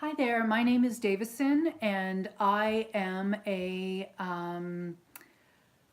Hi there, my name is Davison and I am a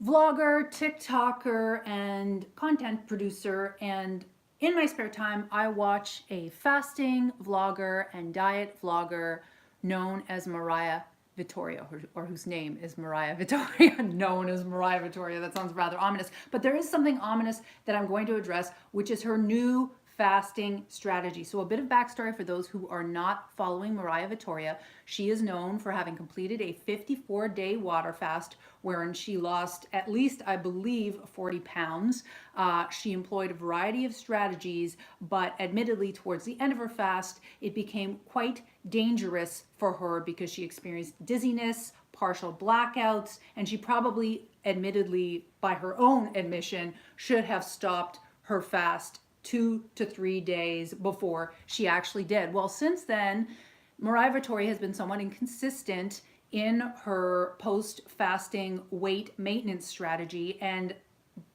vlogger, TikToker, and content producer. And in my spare time, I watch a fasting vlogger and diet vlogger known as Mariah Vitoria, or whose name is Mariah Vitoria, known as Mariah Vitoria. That sounds rather ominous, but there is something ominous that I'm going to address, which is her new fasting strategy. So a bit of backstory for those who are not following Mariah Vitoria. She is known for having completed a 54-day water fast wherein she lost at least, I believe, 40 pounds. She employed a variety of strategies, but admittedly towards the end of her fast, it became quite dangerous for her because she experienced dizziness, partial blackouts, and she probably, admittedly, by her own admission, should have stopped her fast 2 to 3 days before she actually did. Well, since then, Mariah Vitoria has been somewhat inconsistent in her post-fasting weight maintenance strategy. And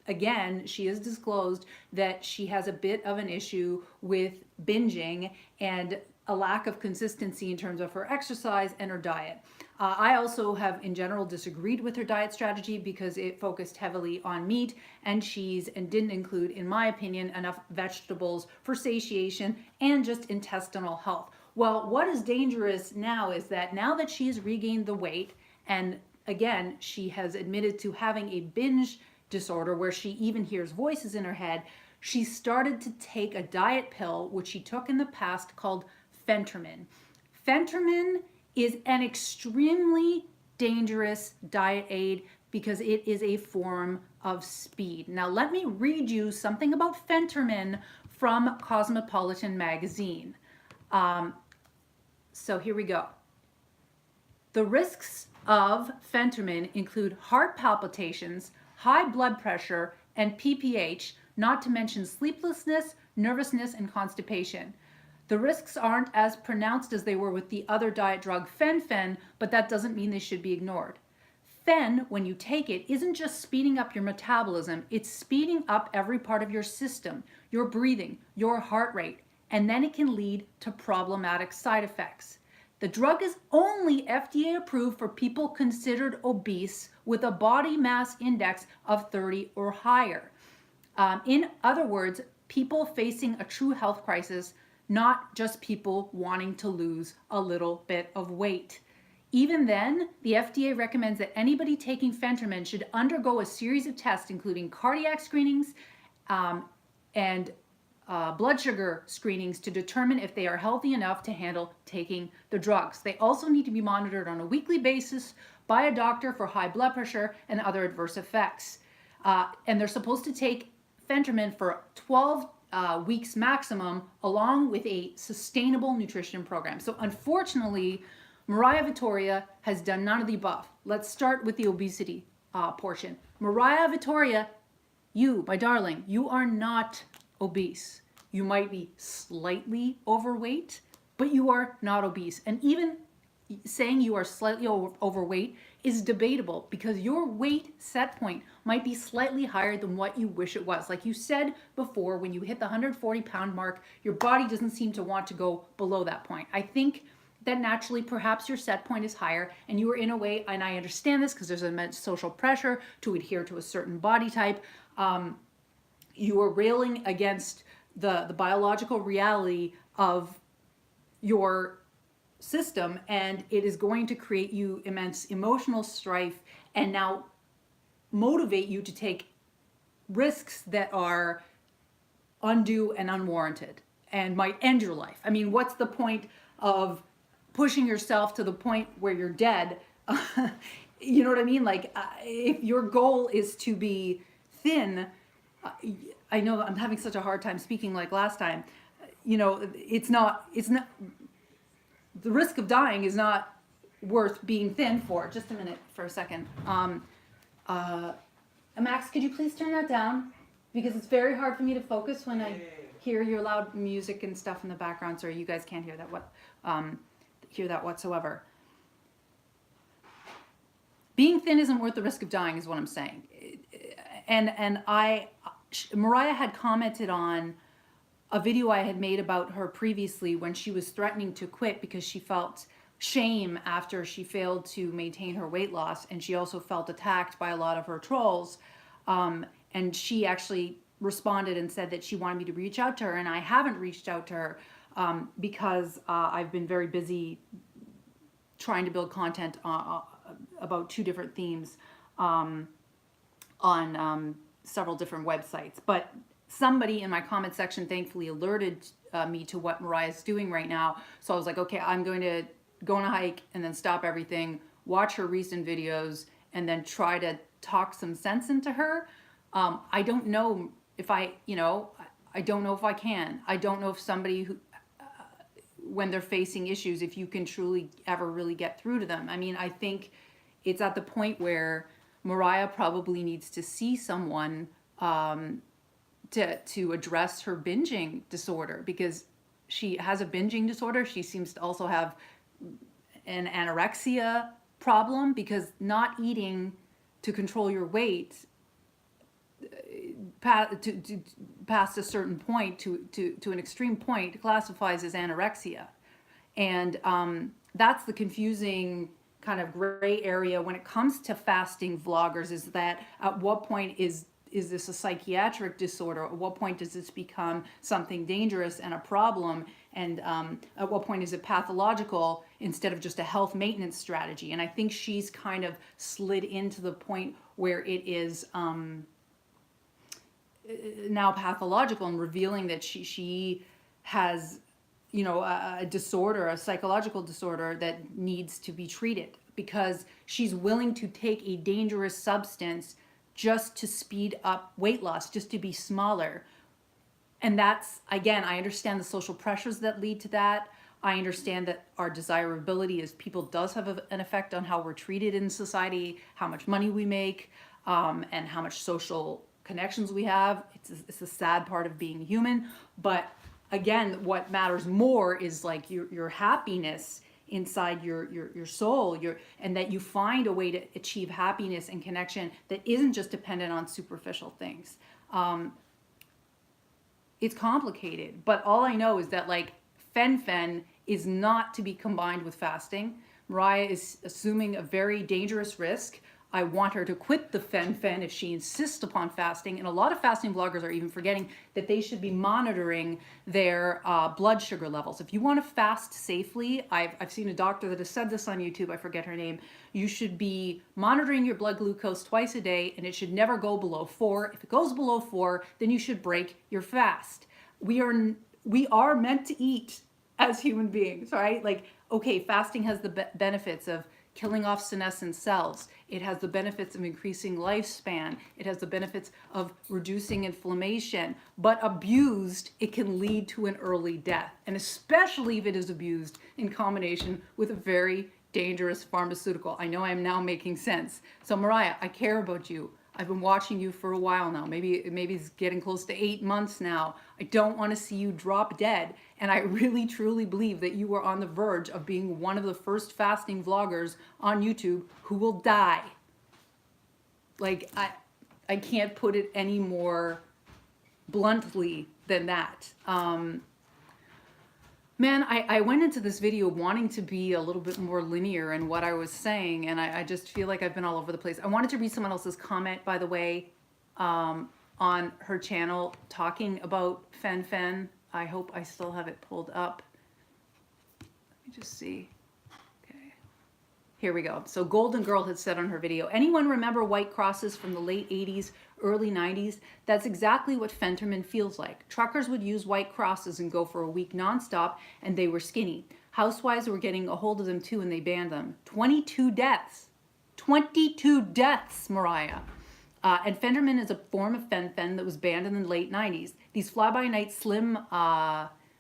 again, she has disclosed that she has a bit of an issue with binging and a lack of consistency in terms of her exercise and her diet. I also have in general disagreed with her diet strategy because it focused heavily on meat and cheese and didn't include, in my opinion, enough vegetables for satiation and just intestinal health. Well, what is dangerous now is that now that she's regained the weight, and again, she has admitted to having a binge disorder where she even hears voices in her head, she started to take a diet pill, which she took in the past, called phentermine. Phentermine is an extremely dangerous diet aid because it is a form of speed. Now, let me read you something about phentermine from Cosmopolitan magazine. So here we go. The risks of phentermine include heart palpitations, high blood pressure, and PPH, not to mention sleeplessness, nervousness, and constipation. The risks aren't as pronounced as they were with the other diet drug fen-phen, but that doesn't mean they should be ignored. Phen, when you take it, isn't just speeding up your metabolism, it's speeding up every part of your system, your breathing, your heart rate, and then it can lead to problematic side effects. The drug is only FDA approved for people considered obese with a body mass index of 30 or higher. In other words, people facing a true health crisis, not just people wanting to lose a little bit of weight. Even then, the FDA recommends that anybody taking phentermine should undergo a series of tests, including cardiac screenings and blood sugar screenings to determine if they are healthy enough to handle taking the drugs. They also need to be monitored on a weekly basis by a doctor for high blood pressure and other adverse effects. And they're supposed to take phentermine for 12 weeks maximum, along with a sustainable nutrition program. So unfortunately, Mariah Vitoria has done none of the above. Let's start with the obesity portion. Mariah Vitoria, you, my darling, you are not obese. You might be slightly overweight, but you are not obese. And even saying you are slightly overweight is debatable because your weight set point might be slightly higher than what you wish it was. Like you said before, when you hit the 140-pound mark, your body doesn't seem to want to go below that point. I think that naturally perhaps your set point is higher and you are in a way, and I understand this because there's immense social pressure to adhere to a certain body type. You are railing against the biological reality of your system, and it is going to create you immense emotional strife and now motivate you to take risks that are undue and unwarranted and might end your life. I mean, what's the point of pushing yourself to the point where you're dead? You know what I mean? Like, if your goal is to be thin, I know I'm having such a hard time speaking like last time. You know, it's not, the risk of dying is not worth being thin for. Just a minute for a second. Max, could you please turn that down? Because it's very hard for me to focus when I hear your loud music and stuff in the background. Sorry, you guys can't hear that whatsoever. Being thin isn't worth the risk of dying is what I'm saying. And Mariah had commented on a video I had made about her previously when she was threatening to quit because she felt shame after she failed to maintain her weight loss, and she also felt attacked by a lot of her trolls. And she actually responded and said that she wanted me to reach out to her, and I haven't reached out to her because I've been very busy trying to build content about 2 different themes on several different websites. But somebody in my comment section thankfully alerted me to what Mariah's doing right now. So I was like, okay, I'm going to go on a hike and then stop everything, watch her recent videos, and then try to talk some sense into her. I don't know if I don't know if I can. I don't know if somebody who, when they're facing issues, if you can truly ever really get through to them. I mean, I think it's at the point where Mariah probably needs to see someone to address her binging disorder, because she has a binging disorder. She seems to also have an anorexia problem, because not eating to control your weight past a certain point to an extreme point classifies as anorexia. And that's the confusing kind of gray area when it comes to fasting vloggers, is that at what point is this a psychiatric disorder? At what point does this become something dangerous and a problem? And at what point is it pathological instead of just a health maintenance strategy? And I think she's kind of slid into the point where it is now pathological, and revealing that she has, a disorder, a psychological disorder that needs to be treated, because she's willing to take a dangerous substance just to speed up weight loss, just to be smaller. And that's, again, I understand the social pressures that lead to that. I understand that our desirability as people does have an effect on how we're treated in society, how much money we make, and how much social connections we have. It's a sad part of being human. But again, what matters more is like your happiness inside your soul, and that you find a way to achieve happiness and connection that isn't just dependent on superficial things. It's complicated, but all I know is that like fen is not to be combined with fasting. Mariah is assuming a very dangerous risk. I want her to quit the fen if she insists upon fasting. And a lot of fasting bloggers are even forgetting that they should be monitoring their blood sugar levels. If you want to fast safely, I've seen a doctor that has said this on YouTube, I forget her name, you should be monitoring your blood glucose twice a day, and it should never go below 4. If it goes below 4, then you should break your fast. We are meant to eat as human beings, right? Like, okay, fasting has the benefits of killing off senescent cells. It has the benefits of increasing lifespan. It has the benefits of reducing inflammation. But abused, it can lead to an early death. And especially if it is abused in combination with a very dangerous pharmaceutical. I know I am now making sense. So Mariah, I care about you. I've been watching you for a while now. Maybe it's getting close to 8 months now. I don't want to see you drop dead. And I really, truly believe that you are on the verge of being one of the first fasting vloggers on YouTube who will die. Like, I can't put it any more bluntly than that. Man, I went into this video wanting to be a little bit more linear in what I was saying, and I just feel like I've been all over the place. I wanted to read someone else's comment, by the way, on her channel talking about fen. I hope I still have it pulled up. Let me just see. Okay. Here we go. So Golden Girl had said on her video, anyone remember white crosses from the late 80s, early 90s? That's exactly what phentermine feels like. Truckers would use white crosses and go for a week nonstop, and they were skinny. Housewives were getting a hold of them too, and they banned them. 22 deaths. 22 deaths, Mariah. And phentermine is a form of fen that was banned in the late 90s. These fly-by-night slim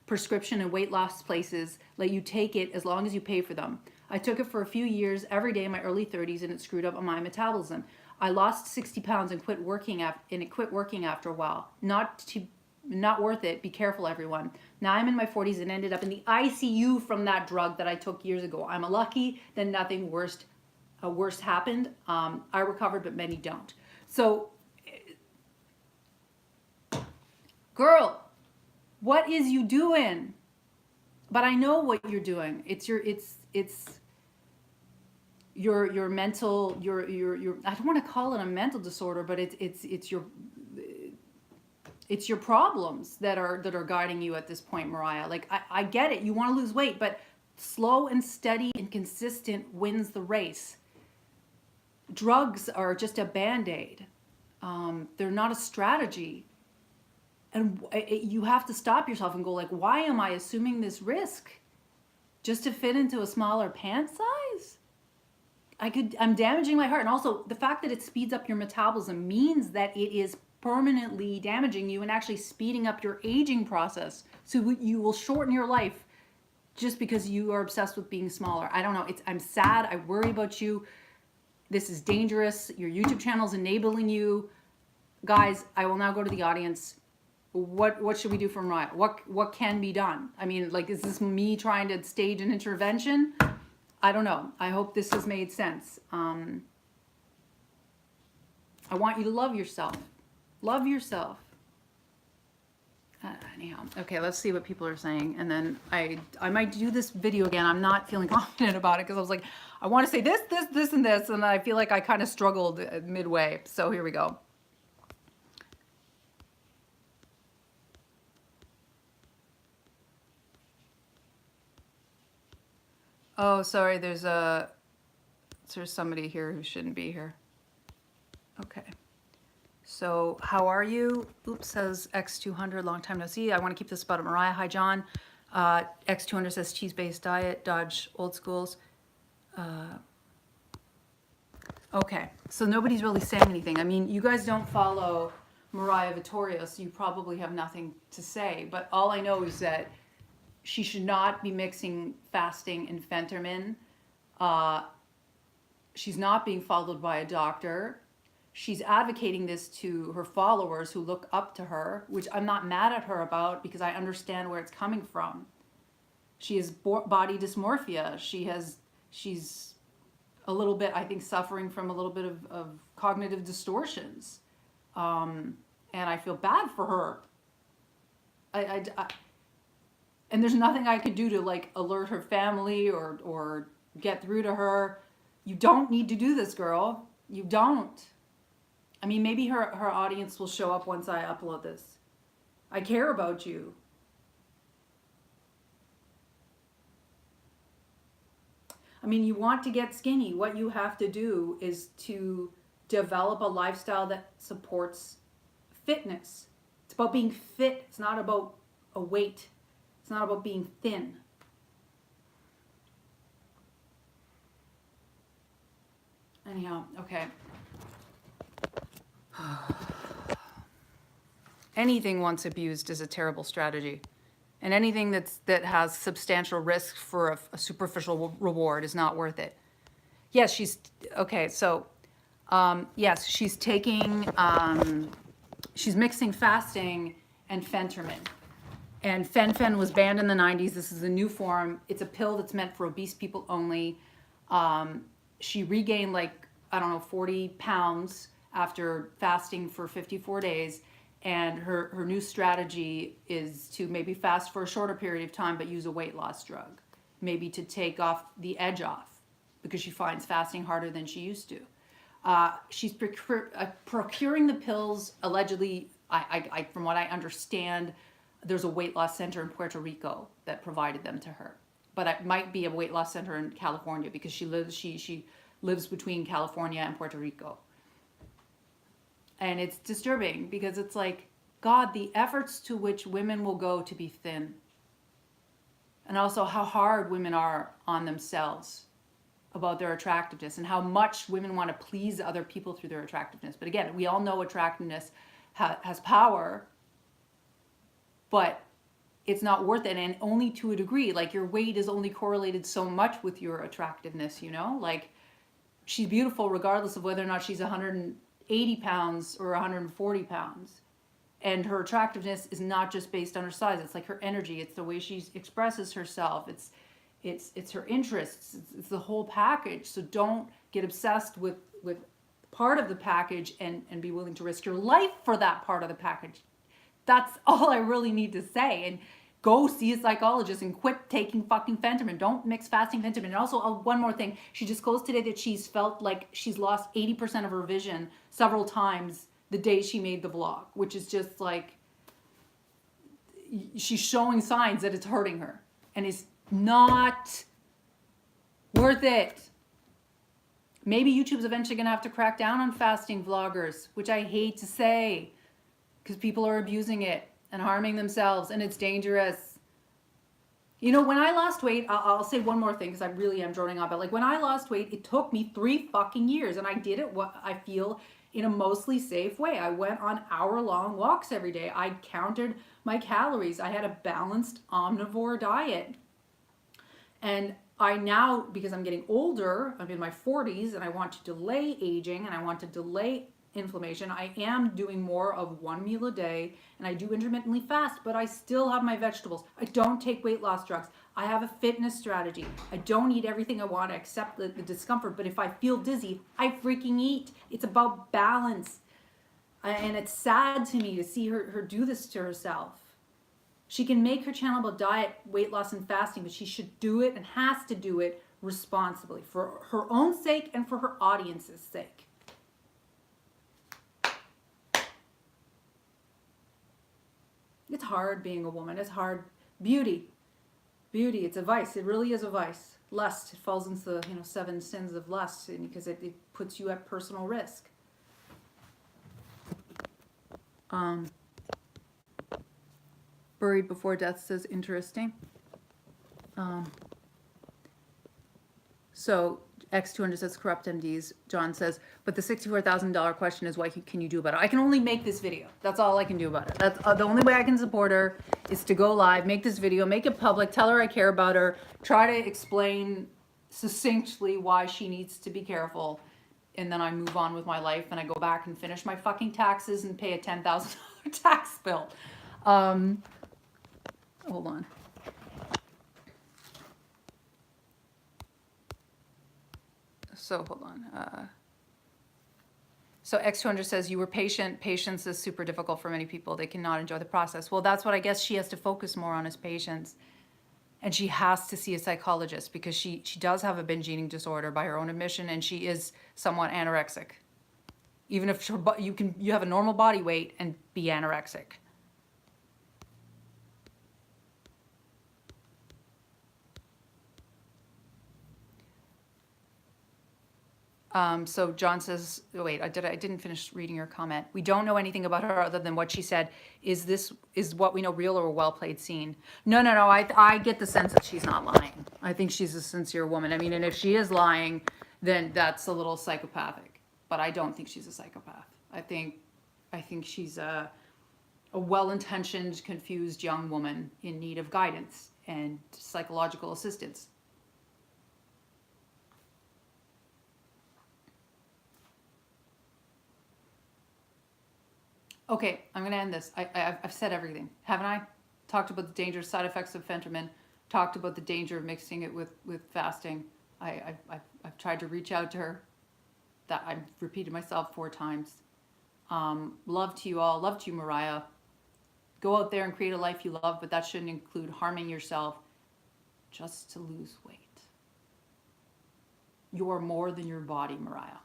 prescription and weight loss places let you take it as long as you pay for them. I took it for a few years every day in my early 30s, and it screwed up my metabolism. I lost 60 pounds and quit working after a while. Not worth it. Be careful, everyone. Now I'm in my 40s and ended up in the ICU from that drug that I took years ago. I'm lucky that nothing worse happened. I recovered, but many don't. So, girl, What is you doing? But I know what you're doing. It's your mental, your I don't want to call it a mental disorder, but it's your problems that are guiding you at this point, Mariah. Like I get it. You want to lose weight, but slow and steady and consistent wins the race. Drugs are just a band-aid. They're not a strategy. And you have to stop yourself and go like, why am I assuming this risk just to fit into a smaller pant size? I'm damaging my heart. And also the fact that it speeds up your metabolism means that it is permanently damaging you and actually speeding up your aging process. So you will shorten your life just because you are obsessed with being smaller. I don't know. I'm sad. I worry about you. This is dangerous. Your YouTube channel is enabling you. Guys, I will now go to the audience. What should we do for Mariah? What can be done? I mean, like, is this me trying to stage an intervention? I don't know. I hope this has made sense. I want you to love yourself. Love yourself. Anyhow, okay, let's see what people are saying. And then I might do this video again. I'm not feeling confident about it because I was like, I want to say this, and this. And I feel like I kind of struggled midway. So here we go. Oh, sorry, there's somebody here who shouldn't be here. Okay. So, how are you? Oops, says X200, long time no see. I want to keep this about Mariah. Hi, John. X200 says cheese-based diet, dodge old schools. Okay, so nobody's really saying anything. I mean, you guys don't follow Mariah Vitoria, so you probably have nothing to say. But all I know is that she should not be mixing fasting and phentermine. She's not being followed by a doctor. She's advocating this to her followers who look up to her, which I'm not mad at her about because I understand where it's coming from. She has body dysmorphia. She's a little bit, I think, suffering from a little bit of cognitive distortions. And I feel bad for her. And there's nothing I could do to like alert her family or get through to her. You don't need to do this, girl. You don't. I mean, maybe her audience will show up once I upload this. I care about you. I mean, you want to get skinny. What you have to do is to develop a lifestyle that supports fitness. It's about being fit. It's not about a weight. It's not about being thin. Anyhow, okay. Anything once abused is a terrible strategy. And anything that has substantial risk for a superficial reward is not worth it. Yes, she's, okay, so, yes, she's taking, she's mixing fasting and phentermine. And fen was banned in the 90s. This is a new form. It's a pill that's meant for obese people only. She regained like, I don't know, 40 pounds after fasting for 54 days. And her new strategy is to maybe fast for a shorter period of time, but use a weight loss drug. Maybe to take off the edge off because she finds fasting harder than she used to. She's procuring the pills allegedly, from what I understand, there's a weight loss center in Puerto Rico that provided them to her. But it might be a weight loss center in California because she lives between California and Puerto Rico. And it's disturbing because it's like, God, the efforts to which women will go to be thin. And also how hard women are on themselves about their attractiveness and how much women want to please other people through their attractiveness. But again, we all know attractiveness has power, but it's not worth it, and only to a degree. Like, your weight is only correlated so much with your attractiveness, you know? Like, she's beautiful regardless of whether or not she's 180 pounds or 140 pounds. And her attractiveness is not just based on her size. It's like her energy. It's the way she expresses herself. It's her interests. It's the whole package. So don't get obsessed with part of the package and be willing to risk your life for that part of the package. That's all I really need to say. And go see a psychologist and quit taking fucking phentermine. Don't mix fasting phentermine. And also, one more thing. She disclosed today that she's felt like she's lost 80% of her vision several times the day she made the vlog, which is just like, she's showing signs that it's hurting her. And it's not worth it. Maybe YouTube's eventually going to have to crack down on fasting vloggers, which I hate to say, because people are abusing it and harming themselves, and it's dangerous. You know, when I lost weight, I'll say one more thing, because I really am droning on, but like when I lost weight, it took me 3 fucking years, and I did it, what I feel, in a mostly safe way. I went on hour-long walks every day. I counted my calories. I had a balanced omnivore diet. And I now, because I'm getting older, I'm in my 40s, and I want to delay aging, and I want to delay inflammation, I am doing more of 1 meal a day, and I do intermittently fast, but I still have my vegetables. I don't take weight loss drugs. I have a fitness strategy. I don't eat everything I want, except the discomfort, but if I feel dizzy, I freaking eat. It's about balance. And it's sad to me to see her do this to herself. She can make her channel about diet, weight loss, and fasting, but she should do it and has to do it responsibly for her own sake and for her audience's sake. It's hard being a woman. It's hard. Beauty, it's a vice. It really is a vice. Lust, it falls into the 7 sins of lust, because it puts you at personal risk. Buried before death says interesting. So X200 says corrupt MDs. John says, but the $64,000 question is, what can you do about it? I can only make this video. That's all I can do about it. That's the only way I can support her, is to go live, make this video, make it public, tell her I care about her, try to explain succinctly why she needs to be careful, and then I move on with my life and I go back and finish my fucking taxes and pay a $10,000 tax bill. Hold on. So hold on. So X200 says, you were patient. Patience is super difficult for many people. They cannot enjoy the process. Well, that's what I guess she has to focus more on, is patience. And she has to see a psychologist, because she does have a binge eating disorder by her own admission, and she is somewhat anorexic. Even if you have a normal body weight and be anorexic. So John says, oh, wait, I didn't finish reading your comment. We don't know anything about her other than what she said. Is what we know real or a well-played scene? No. I get the sense that she's not lying. I think she's a sincere woman. I mean, and if she is lying, then that's a little psychopathic. But I don't think she's a psychopath. I think she's a well-intentioned, confused young woman in need of guidance and psychological assistance. Okay, I'm going to end this. I've said everything, haven't I? Talked about the dangerous side effects of phentermine. Talked about the danger of mixing it with fasting. I've tried to reach out to her. That I've repeated myself 4 times. Love to you all. Love to you, Mariah. Go out there and create a life you love, but that shouldn't include harming yourself just to lose weight. You're more than your body, Mariah.